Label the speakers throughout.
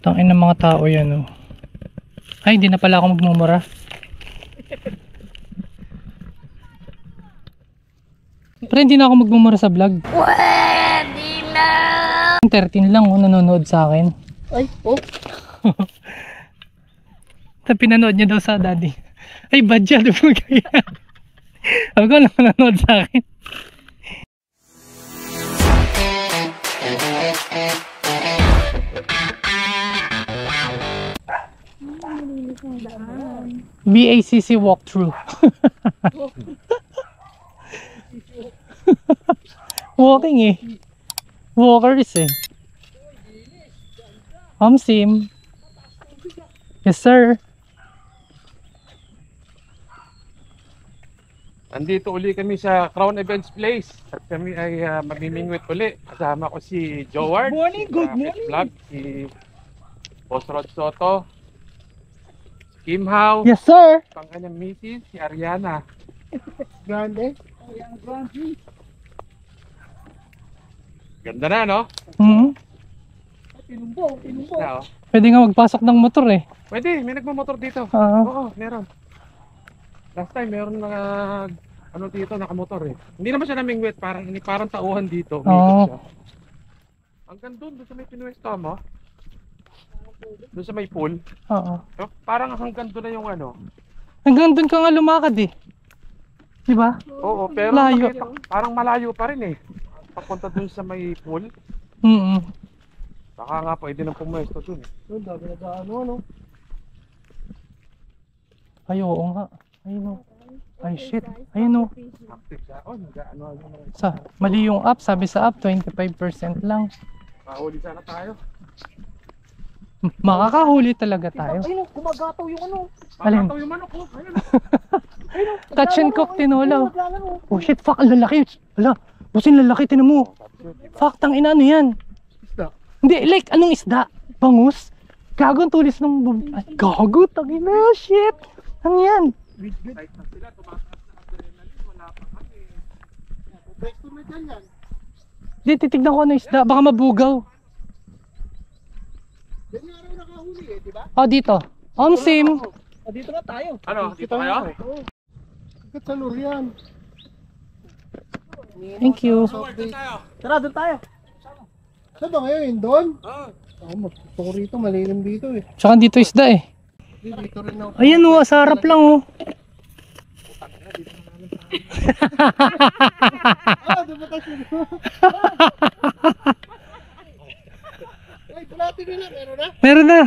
Speaker 1: Tangin ng mga tao yan, oh. Ay, hindi na pala ako magmumura. Pero hindi na ako magmumura sa vlog.
Speaker 2: Pwede na!
Speaker 1: 13 lang, oh, nanonood sa akin.
Speaker 2: Ay, oh.
Speaker 1: Tapos pinanood niya daw sa daddy. Ay, bad siya, di ba kaya? Sabi ko lang nanonood sa akin. BACC walkthrough. Walking eh. Walkers eh. Sim. Yes sir.
Speaker 3: Andito uli kami sa Crown Events Place at kami ay mamimingwit uli. Kasama ko si Joward,
Speaker 1: Morning,
Speaker 3: si
Speaker 1: good
Speaker 3: Fit
Speaker 1: morning.
Speaker 3: Vlog, si Boss Rod Soto, si Kim Hao,
Speaker 1: Yes sir.
Speaker 3: pang kanyang misis, si Ariana.
Speaker 2: Grande.
Speaker 3: Ganda na, no?
Speaker 1: Hmm.
Speaker 2: Pinumbo.
Speaker 3: Na, oh.
Speaker 1: Pwede nga magpasok ng motor eh.
Speaker 3: Pwede, may nagmamotor dito.
Speaker 1: Ah.
Speaker 3: Oo, meron. Last time meron na ano dito, nakamotor eh. Hindi naman siya namingwit, parang tauhan dito. Umikot siya. Hanggang doon sa may pinuwesto mo. Doon sa may pool.
Speaker 1: Oo.
Speaker 3: Parang hanggang doon na yung ano.
Speaker 1: Hanggang doon ka nga lumakad eh. Diba?
Speaker 3: Oo, pero
Speaker 1: Layo.
Speaker 3: parang malayo pa rin eh. Papunta doon sa may pool. Baka nga pwede nang pumuwesto doon eh.
Speaker 2: Doon, dami na gaano, ano?
Speaker 1: Ay, oo nga. Ayun o. Ay, shit. Ayun o.
Speaker 3: Active siya. Oh, ano.
Speaker 1: Mali yung app. Sabi sa app, 25% lang.
Speaker 3: Mahuli sana tayo.
Speaker 1: Makakahuli talaga tayo.
Speaker 2: Ayun, gumagataw yung ano.
Speaker 1: Alin?
Speaker 3: Pakataw yung manok ko. Ayun.
Speaker 1: Touch and cook, tinola. Oh shit, fuck. Ang lalaki. Hala. Busin lalaki, tinan mo. Fuck, tangina, ano yan?
Speaker 3: Isda.
Speaker 1: Hindi, like, anong isda? Bangus? Gago, ang tulis ng... Ay, gago, tangina, shit. Ano yan?
Speaker 3: Kahit na sila, tumataas na adrenaline. Wala pa kami. Pwesto na dyan yan.
Speaker 1: Hindi, titignan ko ano isda. Baka mabugaw.
Speaker 3: Yan yung araw nakahuli eh, di ba?
Speaker 1: Oh, dito. Sim.
Speaker 2: Dito na tayo.
Speaker 3: Ano, dito kayo?
Speaker 2: Agad sa lurian.
Speaker 1: Thank you.
Speaker 2: Tara, doon tayo. Saan ba ngayon? Doon? Oo. Gusto ko rito, malilim dito eh.
Speaker 1: Tsaka dito isda eh.
Speaker 2: Dito rin ako.
Speaker 1: Ayan o, sa harap lang o.
Speaker 2: Doon ba tayo? Ay, bulati nila, meron na?
Speaker 1: Meron na.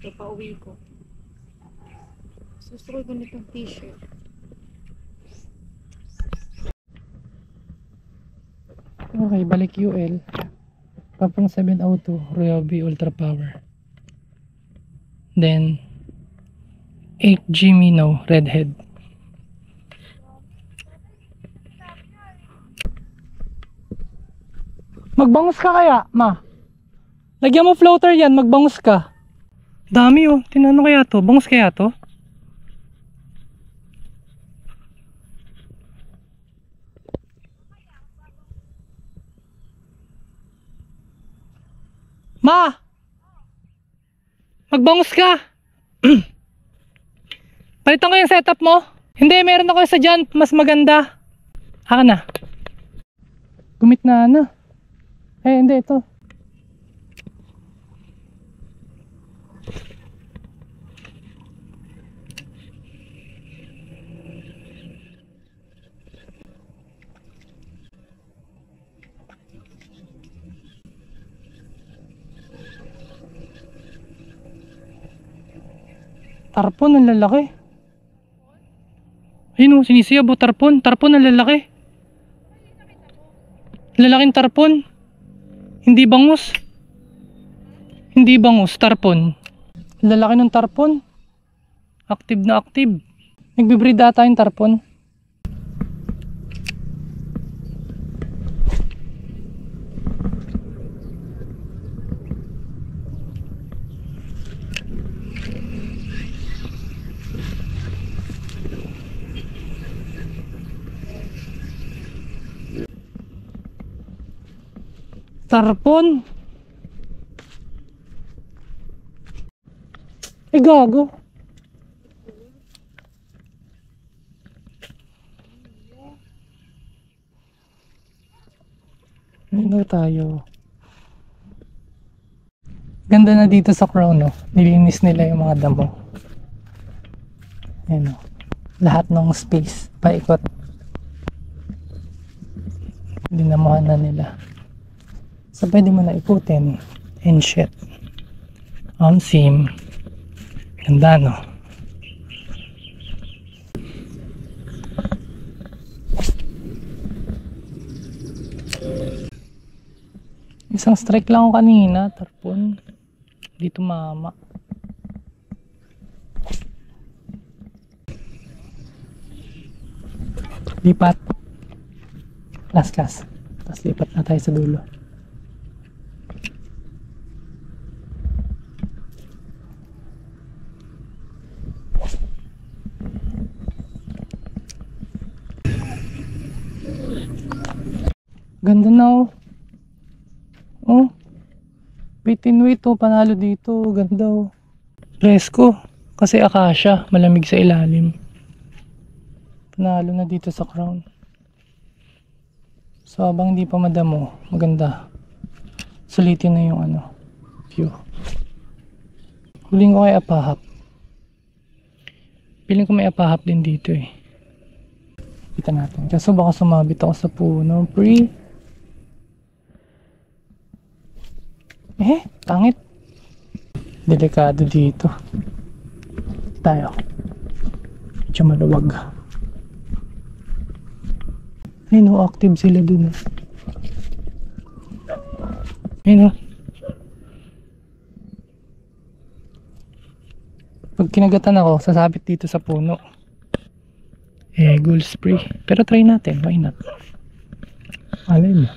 Speaker 4: Ito pa uwi ko. Gusto ko ganitong t-shirt.
Speaker 1: Okay, balik UL. Papang 702, Ryobi Ultra Power. Then, 8G Mino, Redhead. Magbangus ka kaya, ma? Lagyan mo floater yan, magbangus ka. Dami oh, tinanong kaya to, bangus kaya to? Ma! Magbangus ka! Palitan ko yung setup mo? Hindi, meron ako sa dyan, mas maganda. Haka na. Gumit na ano. Eh, hindi, ito. Tarpon, ang lalaki. Ayun o, sinisiyab o, tarpon. Tarpon, ang lalaki. Lalaking tarpon. Hindi bangus. Hindi bangus, tarpon. Lalaki ng tarpon. Active na active. Nagbe-breed ata yung tarpon. Tarpon. Eh, gago. Ano tayo? Ganda na dito sa Crown, no? Nilinis nila yung mga damo. Ayan, no? Lahat ng space, paikot. Dinamuhan na nila. So, pwede mo na ikutin. And shit. Sim. Ganda, no? Isang strike lang ako kanina, tarpon. Dito mama. Lipat. Last. Tapos lipat na tayo sa dulo. Ganda na oh. Oh. Wait and wait oh, panalo dito. Ganda oh. Presko. Kasi akasya, malamig sa ilalim. Panalo na dito sa Crown. So habang hindi pa madamo, maganda. Sulitin na yung ano, view. Huling ko kay apahap. Piling ko may apahap din dito eh. Kita natin. Kaso baka sumabit ako sa puno. Tangit. Delikado dito. Tayo. Medyo maluwag. Ay no, active sila dun. Ay no. Pag kinagatan ako, sasabit dito sa puno. Gold spray. Pero try natin, why not? Alay mo.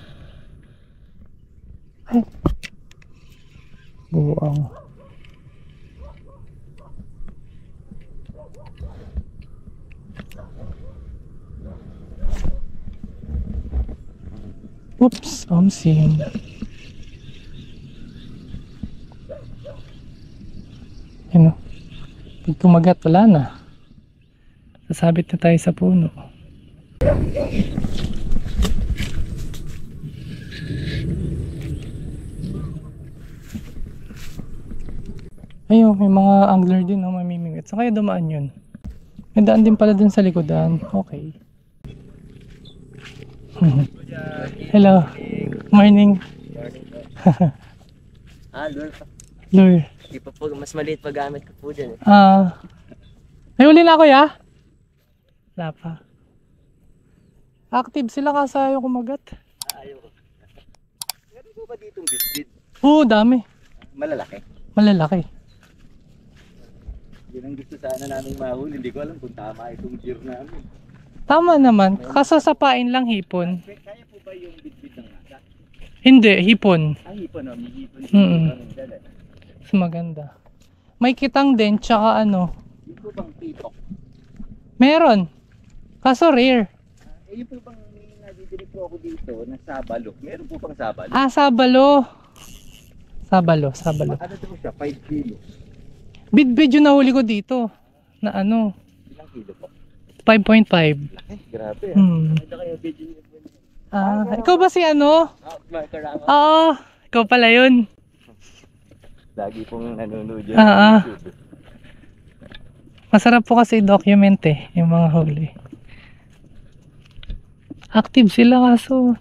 Speaker 1: Ay. Buang. Oops, sim. Ano? Pag kumagat, wala na. Sasabit na tayo sa puno. Ayun, may mga angler din na mamimingwit. Saan kaya dumaan yun? May daan din pala dun sa likodan. Okay. Hello. Morning.
Speaker 5: Lure pa.
Speaker 1: Lure.
Speaker 5: Di pa po, mas maliit pa gamit ko po dyan eh.
Speaker 1: Ay, uli na ako ya? Wala pa. Active sila kasi ayaw kumagat.
Speaker 5: Ayaw ko. Meron po ba ditong bitbit?
Speaker 1: Oo, dami.
Speaker 5: Malalaki.
Speaker 1: Malalaki.
Speaker 5: Yun ang gusto sana namin mahuli. Hindi ko alam kung tama itong gear namin.
Speaker 1: Tama naman. Kaso sapain lang hipon.
Speaker 5: Kaya po ba yung bitbit ng nasa?
Speaker 1: Hindi, hipon.
Speaker 5: Hipon o. May hipon.
Speaker 1: Mas maganda. May kitang din, tsaka ano.
Speaker 5: Yung po bang pitok?
Speaker 1: Meron. Kaso rare.
Speaker 5: Yung po bang nabibili po ako dito na sabalo. Meron po bang sabalo?
Speaker 1: Sabalo. Sabalo.
Speaker 5: Ano po siya? 5 kilo.
Speaker 1: Bid-bid yung nahuli ko dito. Na ano.
Speaker 5: Ilang kilo po?
Speaker 1: 5.5.
Speaker 5: Grabe ah. Ito kayo video niyo po.
Speaker 1: Ikaw ba si ano?
Speaker 5: Marker ako.
Speaker 1: Oo. Ikaw pala yun.
Speaker 5: Lagi pong nanonood yan sa YouTube.
Speaker 1: Masarap po kasi document eh. Yung mga huli. Active sila kaso.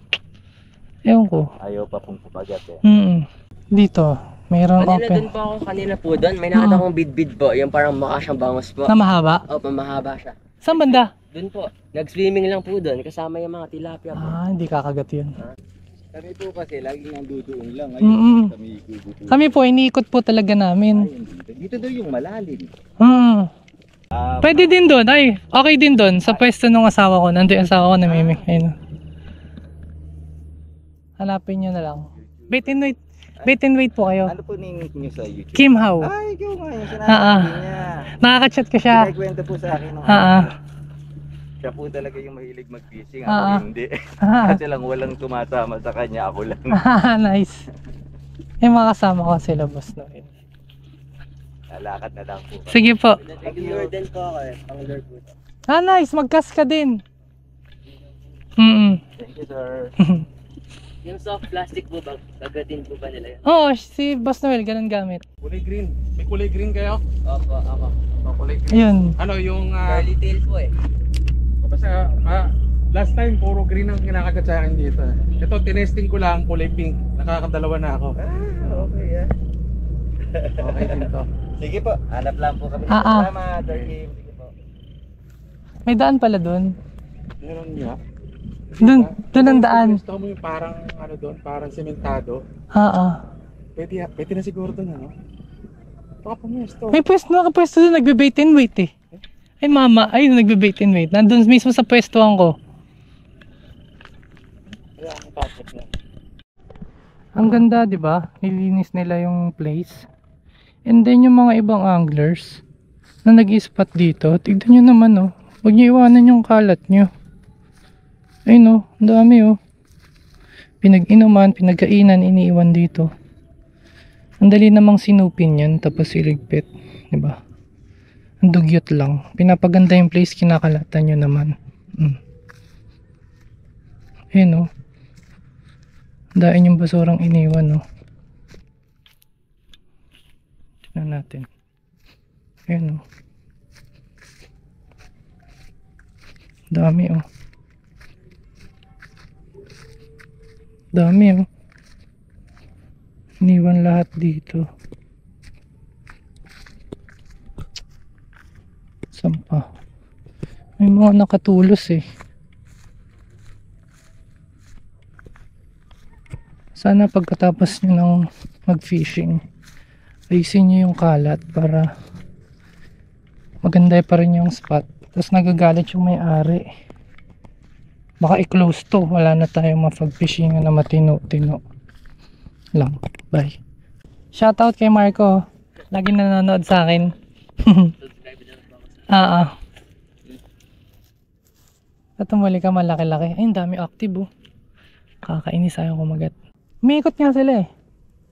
Speaker 1: Ewan ko.
Speaker 5: Ayaw pa pong pumagat eh.
Speaker 1: Dito. Mayroon
Speaker 5: Kanina
Speaker 1: open.
Speaker 5: doon po ako, kanina po doon. May nakita akong bid-bid po. Yung parang mukha siyang bangus po.
Speaker 1: Na mahaba?
Speaker 5: Opo, mahaba siya.
Speaker 1: Saan banda?
Speaker 5: Doon po. Nag-swimming lang po doon. Kasama yung mga tilapia po.
Speaker 1: Hindi kakagat yun.
Speaker 5: Kami po kasi laging nandudoon lang. Kami ikugutuin.
Speaker 1: Kami po, iniikot po talaga namin.
Speaker 5: Dito daw yung malalim.
Speaker 1: Pwede din doon. Ay, okay din doon. Sa pwesto ng asawa ko. Nandun yung asawa ko na mimik. Ayun. Hanapin nyo na lang. Bait and wait. Bait and wait po kayo.
Speaker 5: Ano po name niyo sa YouTube?
Speaker 1: Kim How.
Speaker 5: Ay, ikaw nga yung sinasabi niya.
Speaker 1: Nakaka-chat ko siya.
Speaker 5: Kinikwento po sa akin. Siya po talaga yung mahilig mag-fishing,
Speaker 1: Ah,
Speaker 5: ako hindi.
Speaker 1: Ah,
Speaker 5: Kasi lang walang tumasama sa kanya, ako lang.
Speaker 1: nice. Yung mga kasama ko sila, Boss Noel.
Speaker 5: Lalakad na lang po.
Speaker 1: Sige po.
Speaker 5: Nag-lure din po ako eh, pang-lure po.
Speaker 1: Nice. Mag-cast ka din.
Speaker 5: Thank you, sir. Yung soft plastic po ba, kagatin po ba nila yan?
Speaker 1: Oo, si Boss Noel, ganun gamit.
Speaker 3: Kulay green. May kulay green kayo?
Speaker 5: Opo, ako.
Speaker 3: Oh, kulay green.
Speaker 1: Ayun.
Speaker 3: Ano yung...
Speaker 5: Curly tail po eh.
Speaker 3: Basta, last time puro green ang kinakagat sa akin dito. Ito, tinesting ko lang kulay pink. Nakakadalawa na ako.
Speaker 5: Okay ah.
Speaker 3: Okay din to.
Speaker 5: Sige po, hanap lang po kami.
Speaker 1: Ah.
Speaker 5: Salamat, Sir Kim. Sige po.
Speaker 1: May daan pala doon.
Speaker 3: Meron nga.
Speaker 1: Doon ang daan.
Speaker 3: Gusto mo yung parang ano doon, parang sementado. Pwede na siguro doon ano. Baka pumesto.
Speaker 1: May pwesto, nakapwesto doon, nagbe-bait and wait eh. Ay mama, ay nagbe-bait and wait. Nandun mismo sa pwestuhan ko.
Speaker 3: Kaya ang pasok na.
Speaker 1: Ang ganda, 'di ba? Nilinis nila yung place. And then yung mga ibang anglers na nag-i-spot dito, tignan nyo naman oh. Huwag nyo iwanan yung kalat nyo. Ayun oh, ang dami oh. Pinag-inuman, pinagkainan, iniiwan dito. Ang dali namang sinupin yan, tapos iligpit, 'di ba? Ang dugyot lang. Pinapaganda yung place, kinakalatan nyo naman. Ayun oh. Dain yung basurang iniwan oh. Tignan natin. Ayun oh. Dami oh. Dami oh. Iniwan lahat dito. Sampa. May mga nakatulos eh. Sana pagkatapos nyo ng mag-fishing, ayusin nyo yung kalat para maganda pa rin yung spot. Tapos nagagalit yung may-ari. Baka i-close to. Wala na tayong mapag-fishingan na matino-tino lang. Bye. Shoutout kay Marco. Lagi nanonood sa akin. At tumuli ka malaki-laki. Ay, ang dami active oh. Kakainis, ayaw kumagat. Umiikot nga sila eh.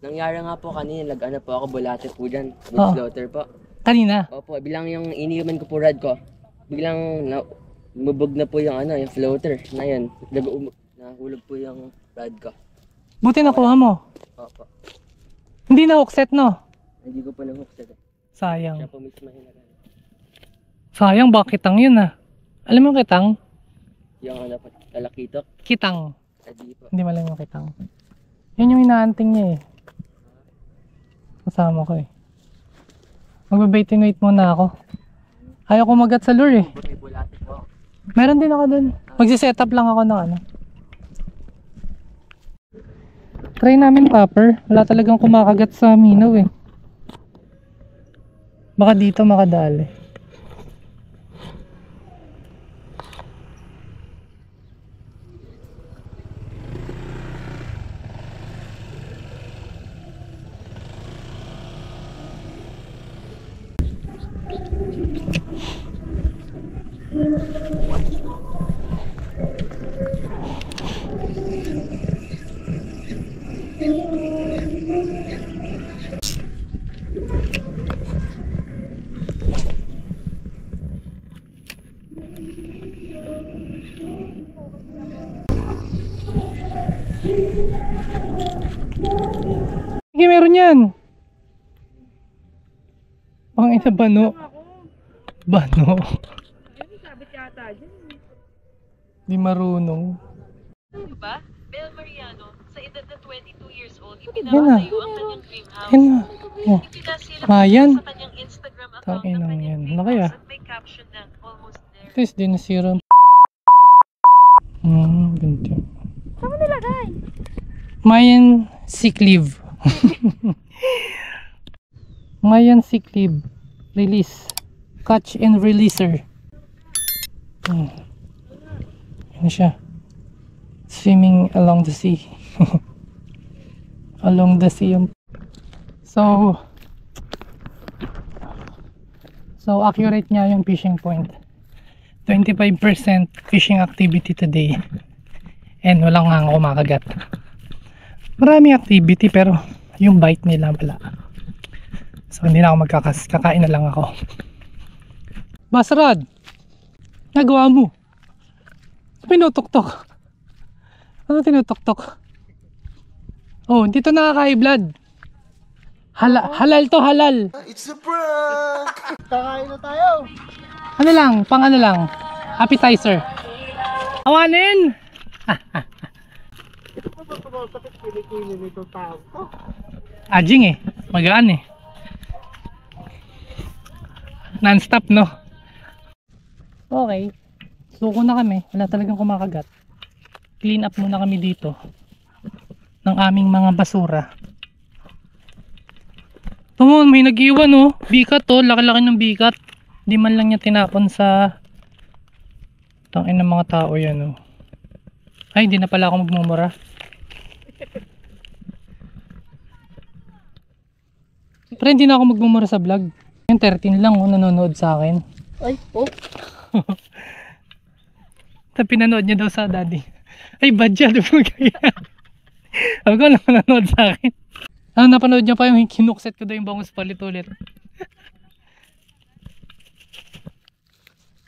Speaker 6: Nangyari nga po kanina, nag-ano po ako, bulate po dyan, with
Speaker 1: Oo.
Speaker 6: floater po.
Speaker 1: Kanina.
Speaker 6: Opo, bilang yung iniiwan ko po rad ko, biglang mubog na po yung ano, yung floater na yun. Nahulog po yung rad ko.
Speaker 1: Buti nakuha mo.
Speaker 6: Opo.
Speaker 1: Hindi na hookset no?
Speaker 6: Hindi ko po na-hook sa
Speaker 1: Sayang.
Speaker 6: siya po mismo hinagal.
Speaker 1: Sayang, baka kitang yun ah. Alam mo yung kitang?
Speaker 6: Yung ano po, lalakitok,
Speaker 1: Kitang.
Speaker 6: adi po.
Speaker 1: Hindi malam yung kitang. Yun yung inaanting niya eh. Kasama ko eh. Magbe-bait and wait muna ako. Ayaw kumagat sa lure eh.
Speaker 6: May bulate po.
Speaker 1: Meron din ako dun. Magsiset up lang ako ng ano. Try namin popper. Wala talagang kumakagat sa minaw eh. Baka dito makadali. Sige, meron yan. Pang ina, bano. Bano. Di marunong.
Speaker 7: Diba? Bel Mariano, sa edad na 22 years old,
Speaker 1: Yan na.
Speaker 7: ipinapatayo ang kanyang dream house.
Speaker 1: Yan na. Oh.
Speaker 7: Ipinasila
Speaker 1: Ayan.
Speaker 7: sa kanyang Instagram account ang
Speaker 1: Tangina
Speaker 7: kanyang
Speaker 1: yan.
Speaker 7: dream
Speaker 1: Laki,
Speaker 7: house
Speaker 1: ah.
Speaker 7: at may caption na almost there.
Speaker 1: Ito is dinasira. Ganito.
Speaker 4: Saan mo nilagay?
Speaker 1: Mayan sick leave. Mayan sick leave. Release. Catch and releaser. Ano siya? Swimming along the sea. Along the sea yung... So accurate niya yung fishing point. 25% fishing activity today. And walang nga kumakagat. Maraming activity pero yung bite nila wala. So hindi na ako kakain na lang ako. Basrad, nagawa mo? Pinutok-tok. Ano tinutok-tok? Oh, dito nakaka-blood. Halal to, halal.
Speaker 2: Kakain na tayo.
Speaker 1: Ano lang, pang ano lang, appetizer. Awanin!
Speaker 2: Sakit kilikili nito tao.
Speaker 1: Ajing eh, magaan eh. Non-stop no? Okay, suko na kami, wala talagang kumakagat. Clean up muna kami dito ng aming mga basura. Tumon, may nag-iwan oh, bikat oh, laki-laki ng bikat. Di man lang niya tinapon sa tangin ng mga tao yan oh. Ay, hindi na pala ako magmumura. Pero hindi na ako magmumura sa vlog. Yung 13 lang oh, nanonood sa akin.
Speaker 2: Ay, oh.
Speaker 1: Tapos pinanood niya daw sa daddy. Ay, bad siya. Ako lang nanonood sa akin. Ano, napanood niya pa yung kinukset ko daw yung bangus palit ulit.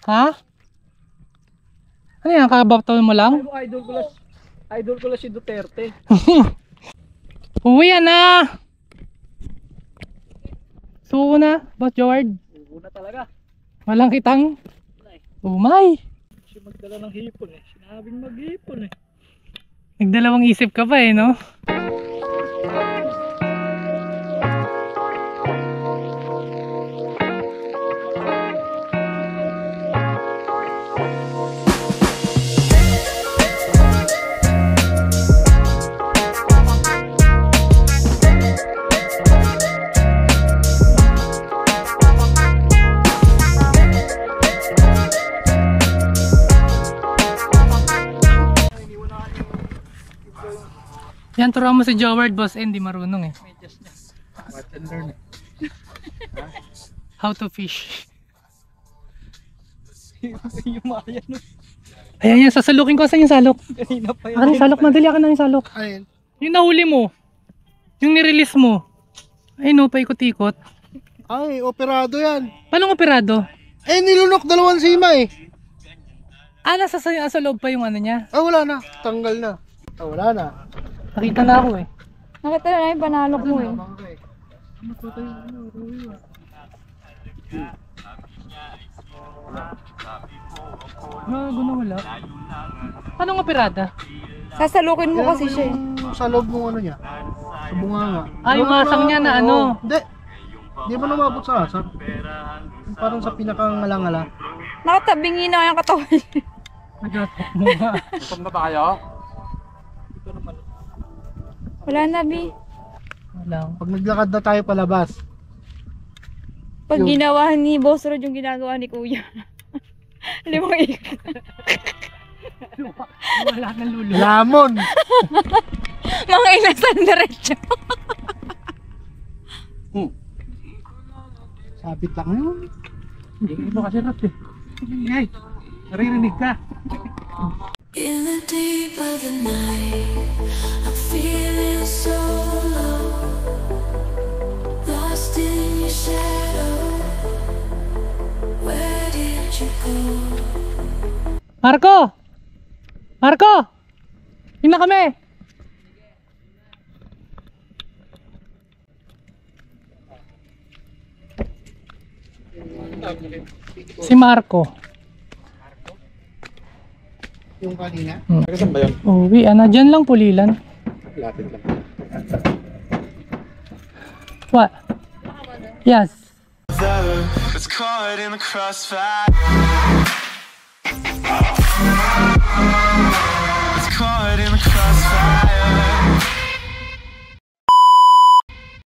Speaker 1: Ha? Ano yan? Kakabaptaw mo lang?
Speaker 2: Idol ko lang si Duterte.
Speaker 1: Uwi yan na! Suko na, Boss Joward.
Speaker 2: Una talaga.
Speaker 1: Walang kitang. Umay!
Speaker 2: Kasi magdala ng hipon eh. Sinabing maghipon eh.
Speaker 1: Nagdalawang isip ka pa eh, no? Yan, turuan mo si Joward, Boss Andy, marunong eh.
Speaker 2: Watch and learn eh.
Speaker 1: How to fish.
Speaker 2: Yung maya nun.
Speaker 1: Ayan yan, sasalukin ko. Saan yung salok?
Speaker 2: Kanina pa
Speaker 1: Akin yung salok, madali akin na yung salok.
Speaker 2: Ayun.
Speaker 1: Yung nahuli mo. Yung nirelease mo. Ay no, paikot-ikot.
Speaker 2: Ay, operado yan.
Speaker 1: Paano operado?
Speaker 2: Eh, nilunok dalawang sima eh.
Speaker 1: Ah, sa loob pa yung ano niya.
Speaker 2: Ah, wala na. Tanggal na. Ah, wala na.
Speaker 1: Nakita na ako eh.
Speaker 4: Nakita na yung panalok mo eh.
Speaker 1: Gago na wala. Anong operada?
Speaker 4: Sasalukin mo kasi siya eh.
Speaker 2: Yung sa loob ng ano niya. Sa bunganga.
Speaker 1: Ah, yung asang niya na ano.
Speaker 2: Hindi. Hindi mo namabot sa asap. Parang sa pinakangala-ngala.
Speaker 4: Nakatabingi na yung katawan niya.
Speaker 1: Nagatok mo nga.
Speaker 3: Gutom na ba kayo?
Speaker 4: Wala na, Bi.
Speaker 1: Walang.
Speaker 2: Pag naglakad na tayo palabas.
Speaker 4: Pag
Speaker 2: Yung-
Speaker 4: ginawa ni Boss Rod yung ginagawa ni Kuya. 5 ikot.
Speaker 1: Wala nang lulo.
Speaker 2: Lamon!
Speaker 4: Mga inasan diretso.
Speaker 2: Sabit lang yun.
Speaker 3: Hindi mo kasi rat eh. Ngay, naririnig ka.
Speaker 8: In the deep of the night, I'm feeling so low, lost in your shadow. Where did you go?
Speaker 1: Marco! Marco! Yun na kami! Si Marco.
Speaker 2: Yung kanina.
Speaker 3: Saan ba yun?
Speaker 1: Uwi, dyan lang pulilan.
Speaker 3: Lapit lang.
Speaker 1: What? Yes.
Speaker 9: It's caught in the crossfire. It's caught in the crossfire.